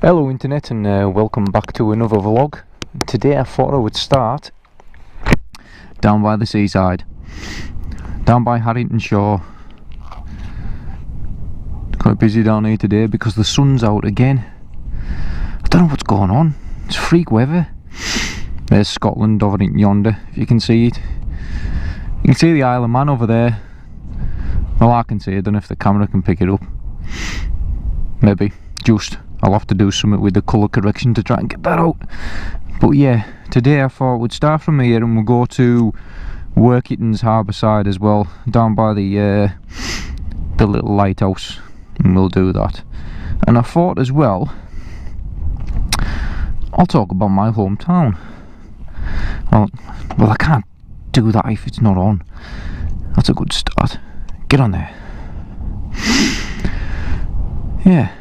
Hello internet, and welcome back to another vlog. Today I thought I would start down by the seaside, down by Harrington Shore. Quite busy down here today because the sun's out again. I don't know what's going on, it's freak weather. There's Scotland over in yonder, if you can see it. You can see the Isle of Man over there. Well, I can see it, I don't know if the camera can pick it up. Maybe, just. I'll have to do something with the colour correction to try and get that out. But yeah, today I thought we'd start from here and we'll go to Workington's harbour side as well, down by the little lighthouse, and we'll do that. And I thought as well, I'll talk about my hometown. Well, I can't do that if it's not on. That's a good start. Get on there. Yeah.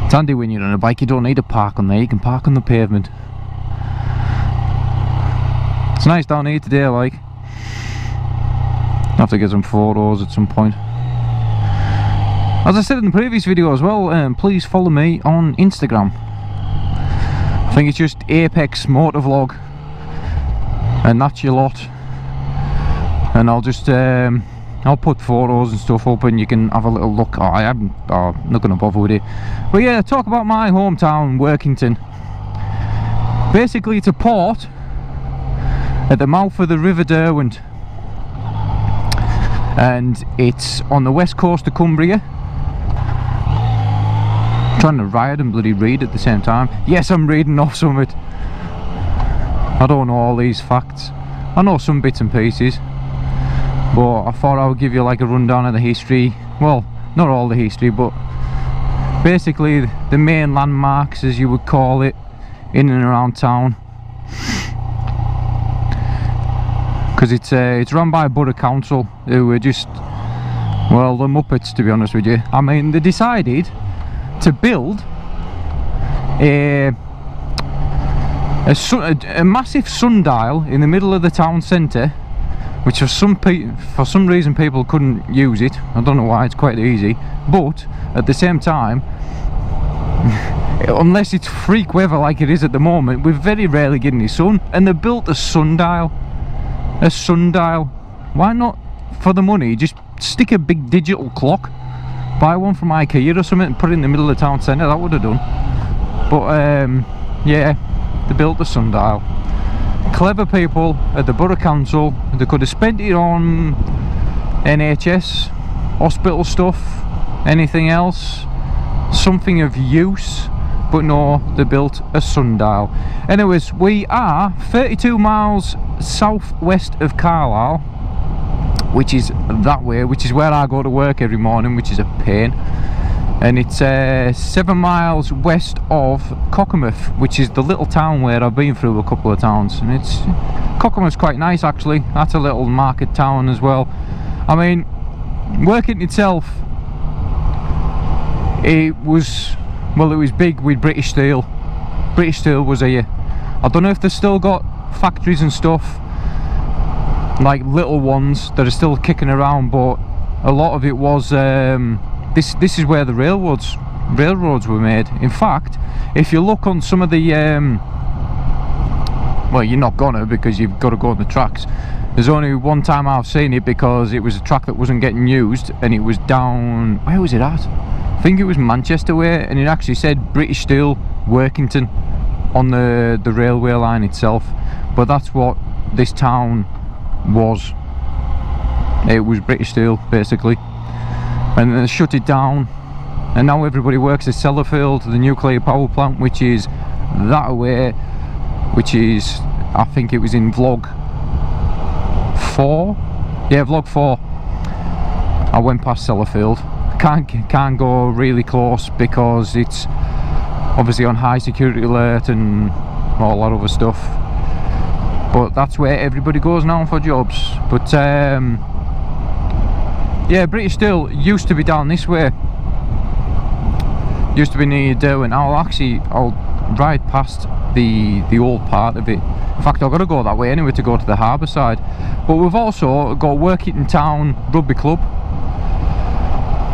It's handy when you're on a bike, you don't need to park on there, you can park on the pavement. It's nice down here today, like. I'll have to get some photos at some point. As I said in the previous video as well, please follow me on Instagram. I think it's just Apex Motovlog, and that's your lot. And I'll just I'll put photos and stuff up and you can have a little look. I'm not going to bother with it. But yeah, talk about my hometown, Workington. Basically it's a port at the mouth of the River Derwent. And it's on the west coast of Cumbria. I'm trying to write and bloody read at the same time. Yes, I'm reading off some of it. I don't know all these facts. I know some bits and pieces. But I thought I would give you like a rundown of the history. Well, not all the history, but basically the main landmarks, as you would call it, in and around town. Because it's run by a borough council who are just, well, the Muppets, to be honest with you. I mean, they decided to build a massive sundial in the middle of the town centre, which for some reason people couldn't use it. I don't know why, it's quite easy. But at the same time, unless it's freak weather like it is at the moment, we're very rarely getting the sun. And they built a sundial. A sundial. Why not, for the money, just stick a big digital clock, buy one from IKEA or something and put it in the middle of the town centre? That would have done. But yeah, they built the sundial. Clever people at the borough council, they could have spent it on NHS, hospital stuff, anything else, something of use, but no, they built a sundial. Anyways, we are 32 miles southwest of Carlisle, which is that way, which is where I go to work every morning, which is a pain. And it's 7 miles west of Cockermouth, which is the little town where I've been through a couple of towns. And Cockermouth's quite nice actually. That's a little market town as well. I mean, Workington itself, it was big with British Steel. British Steel was here. I don't know if they've still got factories and stuff, like little ones that are still kicking around, but a lot of it was this is where the railroads were made. In fact, if you look on some of the well, you're not gonna, because you've got to go on the tracks. There's only one time I've seen it because it was a track that wasn't getting used, and it was down, where was it at? I think it was Manchester way, and it actually said British Steel Workington on the railway line itself. But that's what this town was. It was British Steel basically. And then they shut it down, and now everybody works at Sellafield, the nuclear power plant, which is that way, which is, I think it was in vlog 4. Yeah, vlog 4. I went past Sellafield. Can't go really close because it's obviously on high security alert and all that other stuff. But that's where everybody goes now for jobs. But yeah, British Steel used to be down this way. Used to be near Derwent. I'll ride past the old part of it. In fact, I've got to go that way anyway to go to the harbour side. But we've also got Workington Town Rugby Club,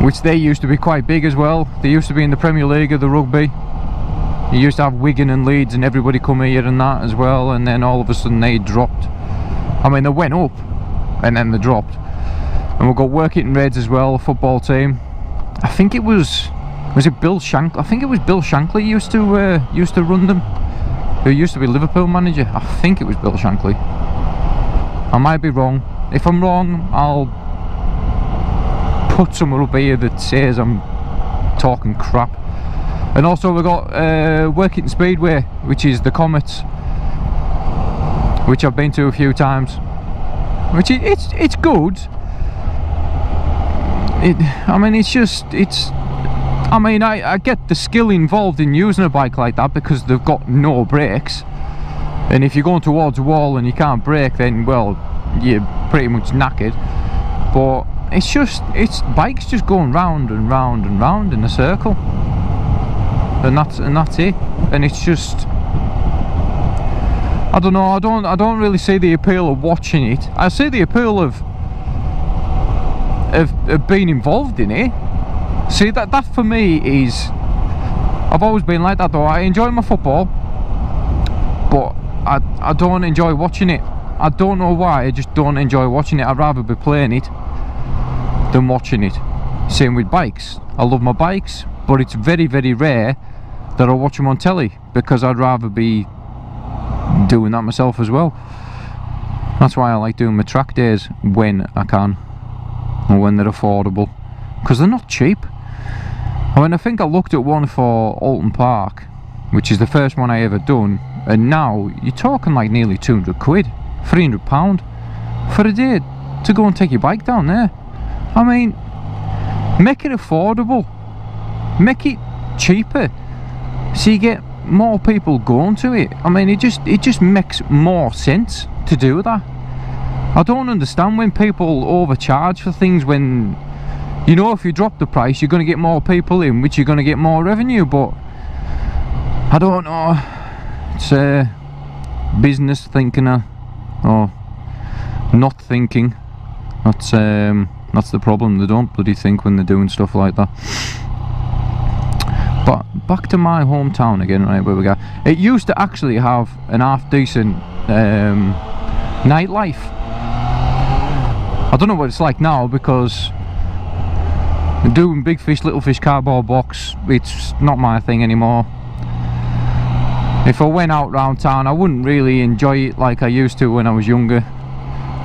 which they used to be quite big as well. They used to be in the Premier League of the rugby. You used to have Wigan and Leeds and everybody come here and that as well, and then all of a sudden they dropped. I mean, they went up and then they dropped. And we've got Workington Reds as well, a football team. I think it was it Bill Shankly? I think it was Bill Shankly used to run them, who used to be Liverpool manager. I think it was Bill Shankly. I might be wrong. If I'm wrong, I'll put someone up here that says I'm talking crap. And also we've got Workington Speedway, which is the Comets, which I've been to a few times. Which it's good. I mean, I get the skill involved in using a bike like that because they've got no brakes, and if you're going towards a wall and you can't brake, then well, you're pretty much knackered. But it's bikes just going round and round and round in a circle, and that's it. And it's just, I don't know, I don't really see the appeal of watching it. I see the appeal of being involved in it. See, that for me is, I've always been like that though. I enjoy my football, but I don't enjoy watching it. I don't know why, I just don't enjoy watching it. I'd rather be playing it than watching it. Same with bikes. I love my bikes, but it's very, very rare that I watch them on telly, because I'd rather be doing that myself as well. That's why I like doing my track days when I can, or when they're affordable, because they're not cheap. I mean, I think I looked at one for Alton Park, which is the first one I ever done, and now you're talking like nearly 200 quid, £300 for a day to go and take your bike down there. I mean, make it affordable, make it cheaper, so you get more people going to it. I mean, it just makes more sense to do that. I don't understand when people overcharge for things, when, you know, if you drop the price you're going to get more people in, which you're going to get more revenue. But I don't know, it's business thinking or not thinking. That's the problem. They don't bloody think when they're doing stuff like that. But back to my hometown again, right, where we go. It used to actually have an half decent nightlife. I don't know what it's like now, because doing Big Fish, Little Fish cardboard box, it's not my thing anymore. If I went out round town, I wouldn't really enjoy it like I used to when I was younger.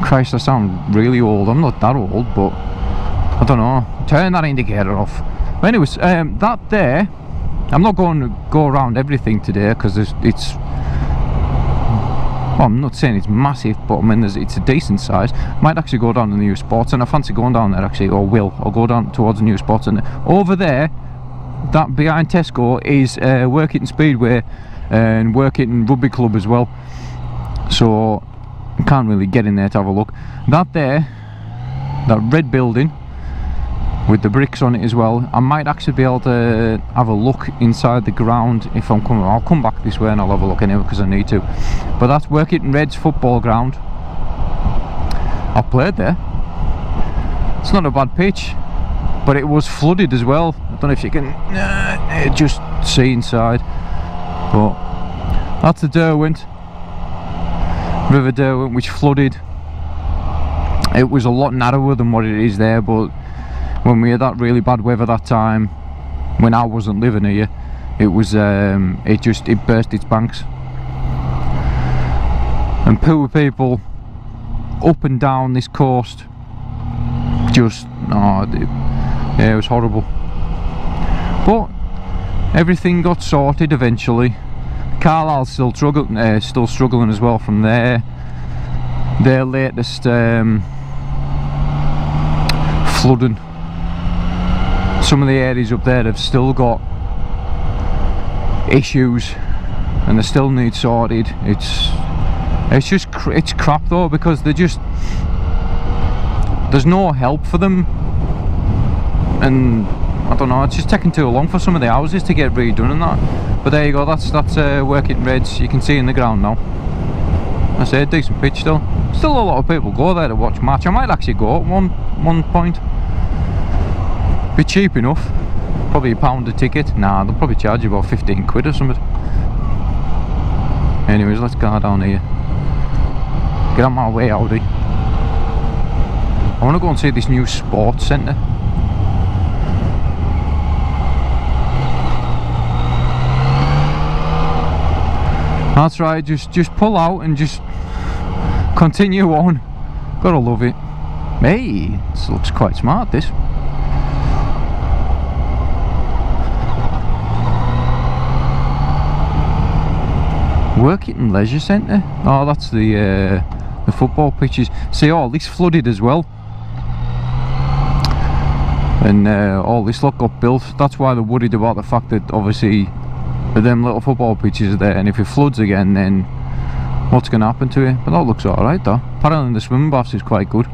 Christ, I sound really old. I'm not that old, but I don't know. Turn that indicator off. But anyways, that there, I'm not going to go around everything today, because it's, well, I'm not saying it's massive, but I mean, it's a decent size. Might actually go down to the New Sports, and I fancy going down there actually, or I'll go down towards the New Sports. And over there, that behind Tesco, is Workington Speedway and Workington Rugby Club as well. So I can't really get in there to have a look. That there, that red building with the bricks on it as well, I might actually be able to have a look inside the ground if I'm coming. I'll come back this way and I'll have a look anyway, because I need to. But that's Workington Reds football ground. I've played there. It's not a bad pitch, but it was flooded as well. I don't know if you can just see inside, but that's the Derwent, River Derwent, which flooded. It was a lot narrower than what it is there, but when we had that really bad weather that time, when I wasn't living here, it was it burst its banks, and poor people up and down this coast, just yeah, it was horrible. But everything got sorted eventually. Carlisle's still struggling as well from their latest flooding. Some of the areas up there have still got issues, and they still need sorted. It's crap though, because there's no help for them, and I don't know, it's just taking too long for some of the houses to get redone and that. But there you go, that's Workington Reds. You can see in the ground now. I say, decent pitch still. Still a lot of people go there to watch match. I might actually go at one point. Be cheap enough. Probably £1 a ticket. Nah, they'll probably charge you about 15 quid or something. Anyways, let's go down here. Get out my way, Audi. I want to go and see this new sports centre. That's right, just pull out and just continue on. Gotta love it. Hey, this looks quite smart, this. Workington Leisure Centre. Oh, that's the football pitches. See, all this flooded as well. And all this lot got built. That's why they're worried about the fact that obviously them little football pitches are there, and if it floods again, then what's going to happen to it? But that looks alright though. Apparently the swimming baths is quite good.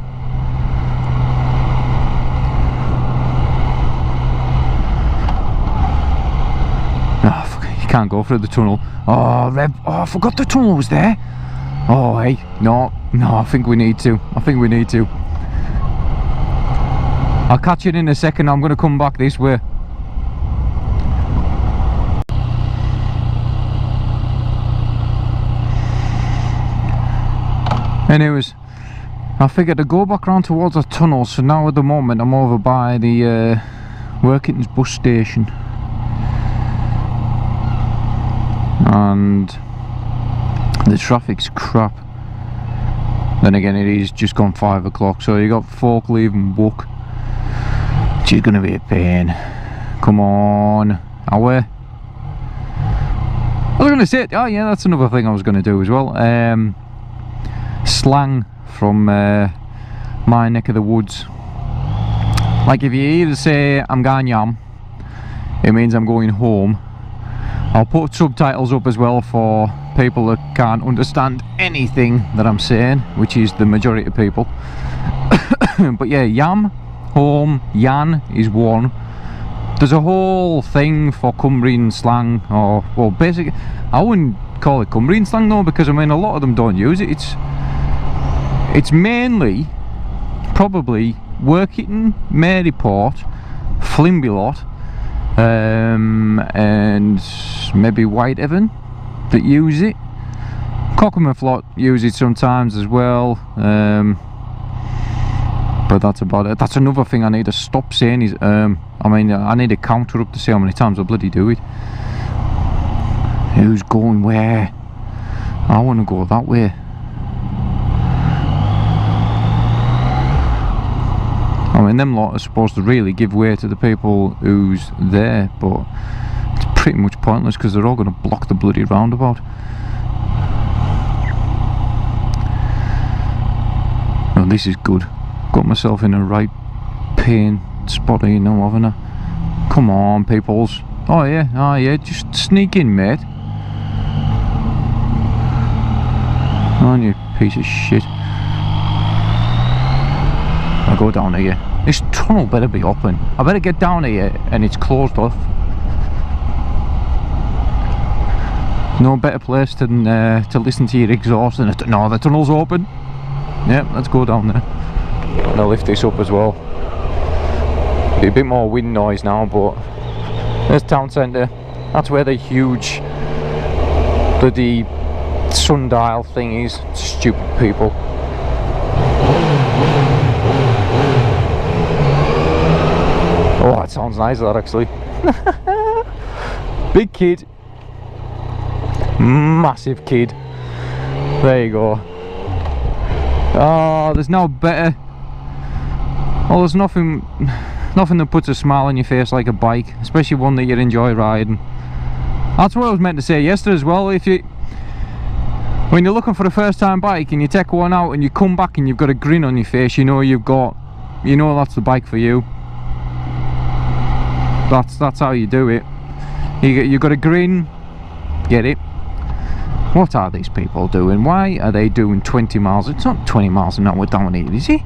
Oh, fuck, you can't go through the tunnel. Oh, I forgot the tunnel was there. Oh, hey, no, I think we need to. I'll catch it in a second. I'm going to come back this way. Anyways, I figured to go back round towards the tunnel, so now at the moment I'm over by the Workington's bus station. And the traffic's crap. Then again, it is just gone 5 o'clock, so you got folk leaving Buck, which is going to be a pain. Come on, away. I was going to say, oh yeah, that's another thing I was going to do as well. Slang from my neck of the woods. Like if you either say I'm going yam, it means I'm going home. I'll put subtitles up as well for people that can't understand anything that I'm saying, which is the majority of people. But yeah, yam, home, yan is one. There's a whole thing for Cumbrian slang, or well, basically I wouldn't call it Cumbrian slang though, because I mean a lot of them don't use it. It's mainly probably Workington, Maryport, Flimby and maybe Whitehaven that use it. Cockermouth use it sometimes as well, but that's about it. That's another thing I need to stop saying is I mean I need a counter up to see how many times I bloody do it. Who's going where? I want to go that way. I mean, them lot are supposed to really give way to the people who's there, but it's pretty much pointless because they're all going to block the bloody roundabout. Oh, this is good. Got myself in a right pain spot here now, haven't I? Come on, peoples. Oh yeah, just sneak in, mate. Oh, you piece of shit. I'll go down here. This tunnel better be open. I better get down here and it's closed off. No better place than to listen to your exhaust than no, the tunnel's open. Yep, let's go down there. And I'll lift this up as well. Be a bit more wind noise now, but there's town centre. That's where the huge bloody sundial thing is. Stupid people. Oh, that sounds nice, that actually. Big kid. Massive kid. There you go. Oh, there's no better. Oh, there's nothing that puts a smile on your face like a bike, especially one that you enjoy riding. That's what I was meant to say yesterday as well. When you're looking for a first time bike and you take one out and you come back and you've got a grin on your face, you know that's the bike for you. That's how you do it. You got a grin, get it. What are these people doing? Why are they doing 20 miles? It's not 20 miles an hour down here, is it?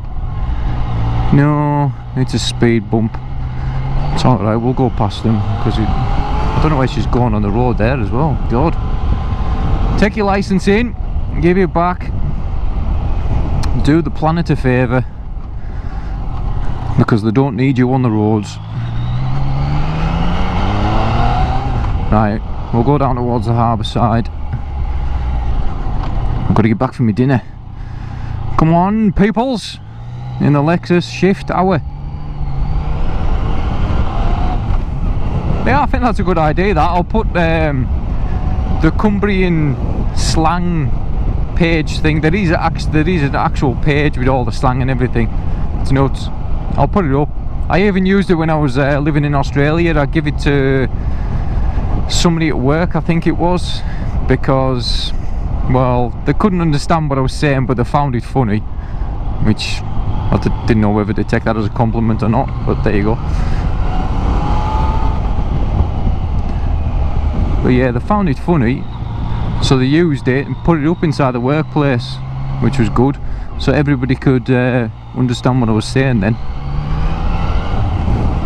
No, it's a speed bump. It's alright, we'll go past them because I don't know where she's going on the road there as well. God. Take your licence in, give it back, do the planet a favour because they don't need you on the roads. Right, we'll go down towards the harbour side. I've got to get back for my dinner. Come on, peoples, in the Lexus shift hour. Yeah, I think that's a good idea. That I'll put the Cumbrian slang page thing. There is an actual page with all the slang and everything. It's nuts. I'll put it up. I even used it when I was living in Australia. I give it to somebody at work, I think it was, because, well, they couldn't understand what I was saying, but they found it funny, which I didn't know whether to take that as a compliment or not, but there you go. But yeah, they found it funny, so they used it and put it up inside the workplace, which was good, so everybody could understand what I was saying then.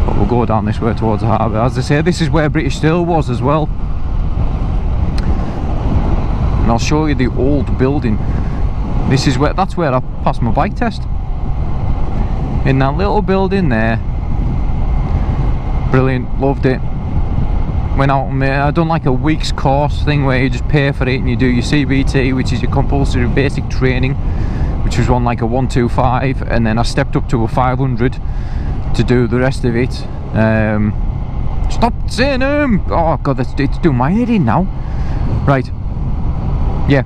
But we'll go down this way towards the harbour. As I say, this is where British Steel was as well, and I'll show you the old building. That's where I passed my bike test, in that little building there. Brilliant, loved it. Went out and I done like a week's course thing where you just pay for it and you do your CBT, which is your compulsory basic training, which was on like a 125, and then I stepped up to a 500 to do the rest of it. Stop saying oh god, it's doing my head in now. Right, yeah,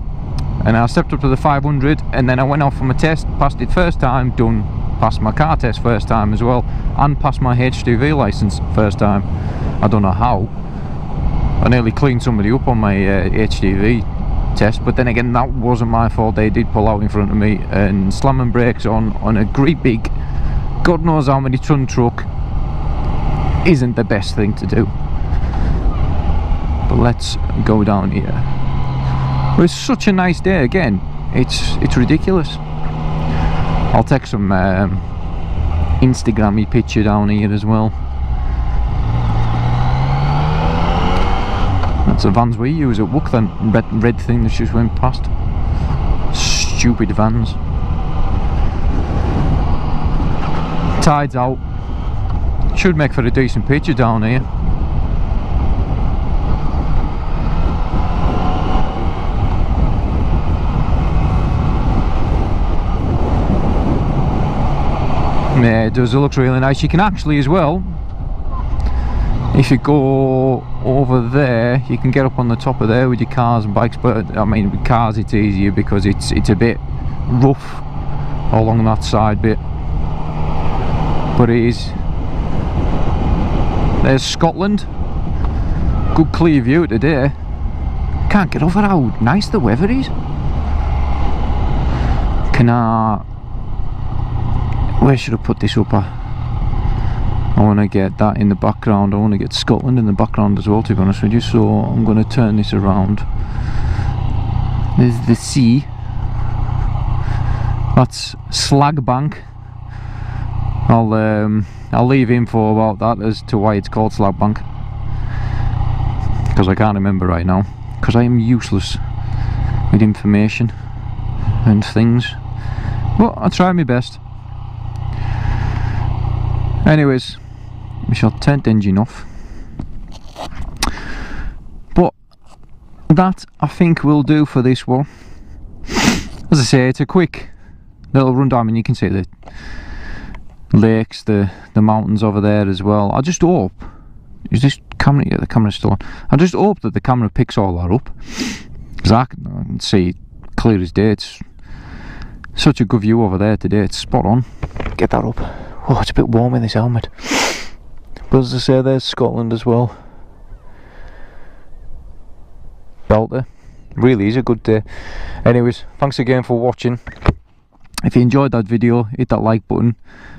and I stepped up to the 500, and then I went off for my test, passed it first time, done, passed my car test first time as well, and passed my HGV licence first time. I don't know how. I nearly cleaned somebody up on my HGV test, but then again, that wasn't my fault. They did pull out in front of me, and slamming brakes on a great big, God knows how many ton truck isn't the best thing to do. But let's go down here. Well, it's such a nice day again. It's ridiculous. I'll take some Instagram-y picture down here as well. That's the vans we use at work, then. Red thing that just went past. Stupid vans. Tide's out. Should make for a decent picture down here. Yeah, it does. It looks really nice. You can actually as well, if you go over there, you can get up on the top of there with your cars and bikes, but I mean with cars it's easier because it's a bit rough along that side bit. But it is. There's Scotland. Good clear view today. Can't get over how nice the weather is. Where should I put this up at? I want to get that in the background. I want to get Scotland in the background as well, to be honest with you. So I'm going to turn this around. There's the sea. That's Slagbank. I'll leave info about that as to why it's called Slagbank, because I can't remember right now, because I am useless with information and things. But I try my best. Anyways, we shall turn the engine off. But that, I think, will do for this one. As I say, it's a quick little rundown, and you can see the lakes, the mountains over there as well. I just hope, is this camera? Yeah, the camera's still on. I just hope that the camera picks all that up, because I can see clear as day. It's such a good view over there today. It's spot on. Get that up. Oh, it's a bit warm in this helmet. But as I say, there's Scotland as well. Belter. Really is a good day. Anyways, thanks again for watching. If you enjoyed that video, hit that like button,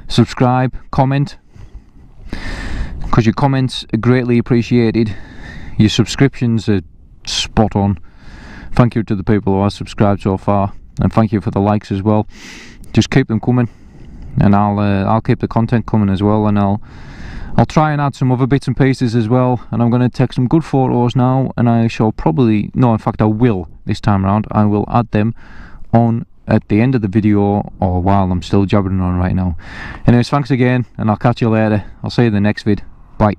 subscribe, comment, because your comments are greatly appreciated. Your subscriptions are spot on. Thank you to the people who have subscribed so far, and thank you for the likes as well. Just keep them coming, and I'll keep the content coming as well, and I'll try and add some other bits and pieces as well. And I'm going to take some good photos now, and I shall probably, no, in fact I will this time around. I will add them on at the end of the video, or while I'm still jabbering on right now. Anyways, thanks again, and I'll catch you later. I'll see you in the next vid. Bye.